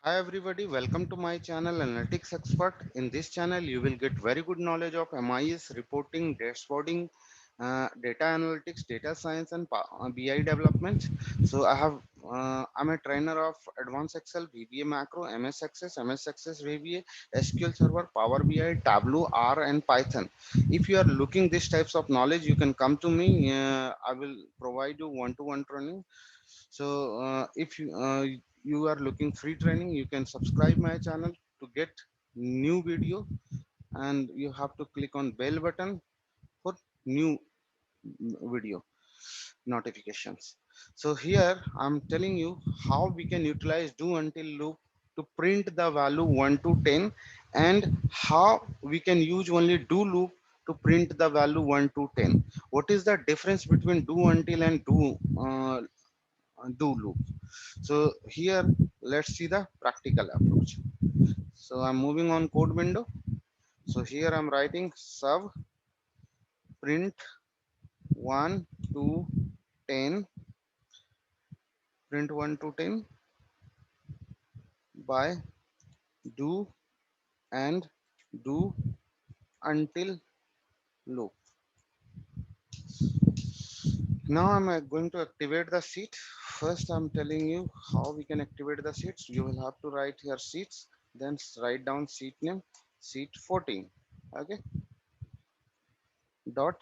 Hi everybody, welcome to my channel Analytics Expert. In this channel, you will get very good knowledge of MIS, reporting, dashboarding, data analytics, data science, and BI development. So I'm a trainer of Advanced Excel, VBA Macro, MS Access VBA, SQL Server, Power BI, Tableau, R, and Python. If you are looking these types of knowledge, you can come to me. I will provide you one-to-one training. So if you are looking free training, you can subscribe my channel to get new video, and you have to click on bell button for new video notifications. So here I'm telling you how we can utilize do until loop to print the value 1 to 10, and how we can use only do loop to print the value 1 to 10. What is the difference between do until and do loop? So here let's see the practical approach. So I'm moving on code window. So here I'm writing sub print 1 to 10, print 1 to 10 by do and do until loop. Now I'm going to activate the sheet. First I'm telling you how we can activate the sheets. You will have to write here sheets, then write down sheet name, sheet 14. Okay, dot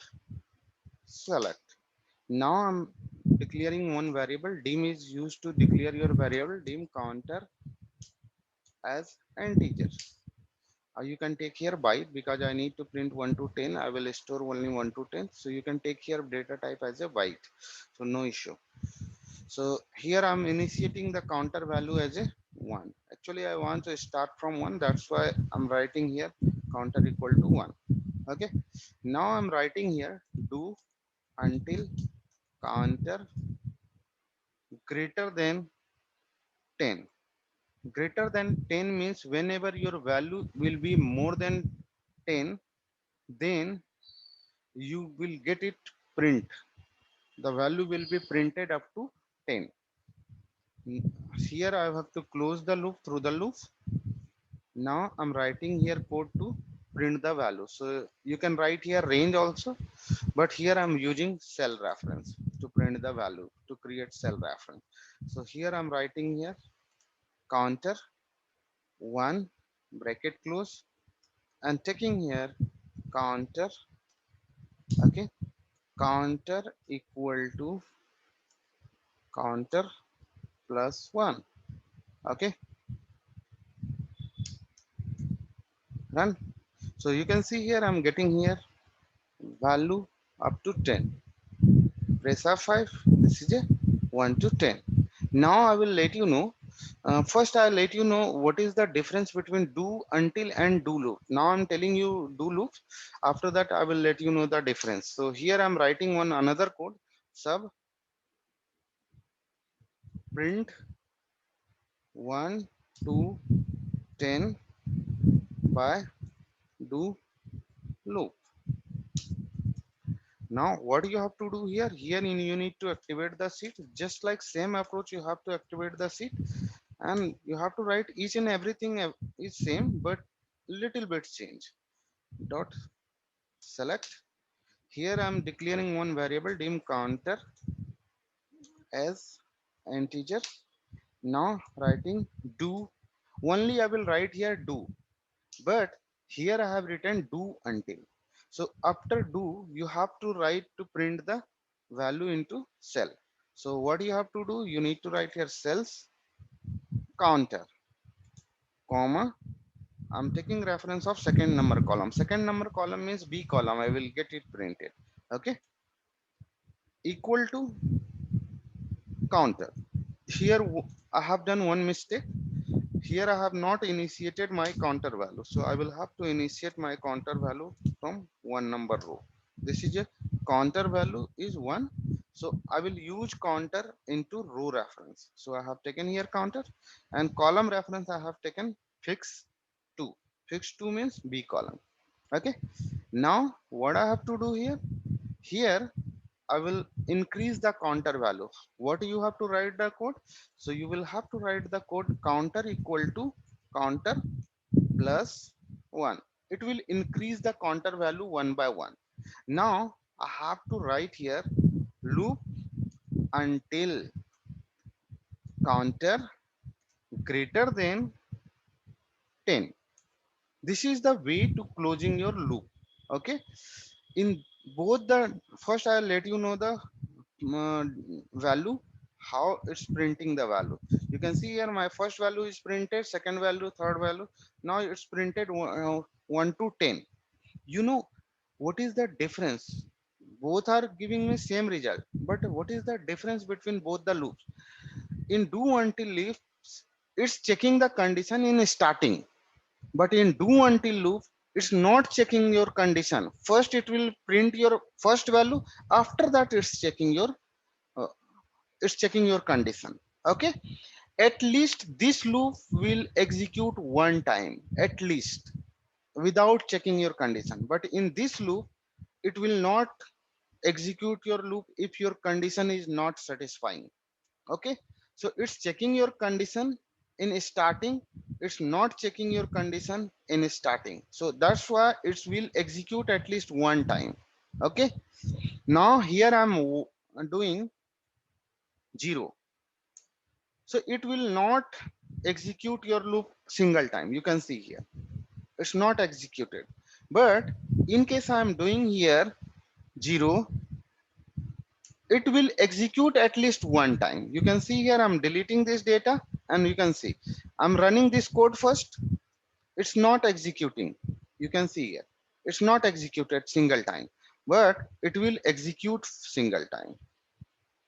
select. Now I'm declaring one variable. Dim is used to declare your variable dim counter as integer. You can take here byte because I need to print 1 to 10. I will store only 1 to 10. So you can take here data type as a byte. So no issue. So here I'm initiating the counter value as a 1. Actually, I want to start from 1. That's why I'm writing here counter equal to 1. Okay. Now I'm writing here do until counter greater than 10. Greater than 10 means whenever your value will be more than 10, then you will get it print. The value will be printed up to 10. Here I have to close the loop through the loop. Now I'm writing here code to print the value. So you can write here range also, but here I'm using cell reference to print the value to create cell reference. So here I'm writing here counter 1 bracket close and taking here counter. Okay, counter equal to counter plus 1. Okay, run. So you can see here I'm getting here value up to 10. Press F5. This is a 1 to 10. Now I will let you know. First I'll let you know what is the difference between do until and do loop. Now I'm telling you do loops. After that I will let you know the difference. So here I'm writing one another code sub print 1 to 10 by do loop. Now what you have to do here, you need to activate the sheet. Just like same approach, you have to activate the sheet, and you have to write each and everything is same, but little bit change. Dot select. Here I'm declaring one variable dim counter as integer. Now writing do. Only I will write here do, but here I have written do until. So after do you have to write to print the value into cell. So what you have to do, you need to write here cells counter comma. I'm taking reference of second number column. Second number column means B column. I will get it printed. Okay, equal to counter. Here I have done one mistake. Here I have not initiated my counter value. So I will have to initiate my counter value from one number row. This is a counter value is 1. So I will use counter into row reference. So I have taken here counter, and column reference I have taken fix 2. Fix 2 means B column. Okay. Now what I have to do here? Here I will increase the counter value. What you have to write the code? So you will have to write the code counter equal to counter plus 1. It will increase the counter value one by one. Now I have to write here loop until counter greater than 10. This is the way to closing your loop. Okay, in both the, first I'll let you know the uh, value, how it's printing the value. You can see here my first value is printed, second value, third value. Now it's printed 1 to 10. You know what is the difference? Both are giving me same result, but what is the difference between both the loops? In do until loops, it's checking the condition in starting, but in do until loop, it's not checking your condition. First it will print your first value, after that uh, it's checking your condition. Okay, at least this loop will execute one time at least without checking your condition, but in this loop it will not execute your loop if your condition is not satisfying. Okay, so it's checking your condition in starting, it's not checking your condition in starting, so that's why it will execute at least one time. Okay, now here I'm doing 0, so it will not execute your loop single time. You can see here it's not executed, but in case I'm doing here 0, it will execute at least one time. You can see here I'm deleting this data, and you can see I'm running this code first. It's not executing. You can see here it's not executed single time, but it will execute single time.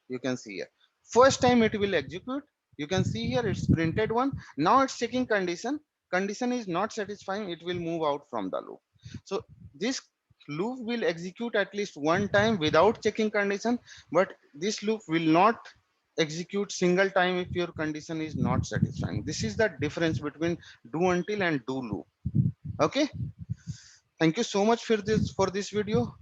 You can see here first time it will execute. You can see here it's printed one. Now it's checking condition. Condition is not satisfying, it will move out from the loop. So this loop will execute at least one time without checking condition, but this loop will not execute single time if your condition is not satisfying. This is the difference between do until and do loop. Okay, thank you so much for this video.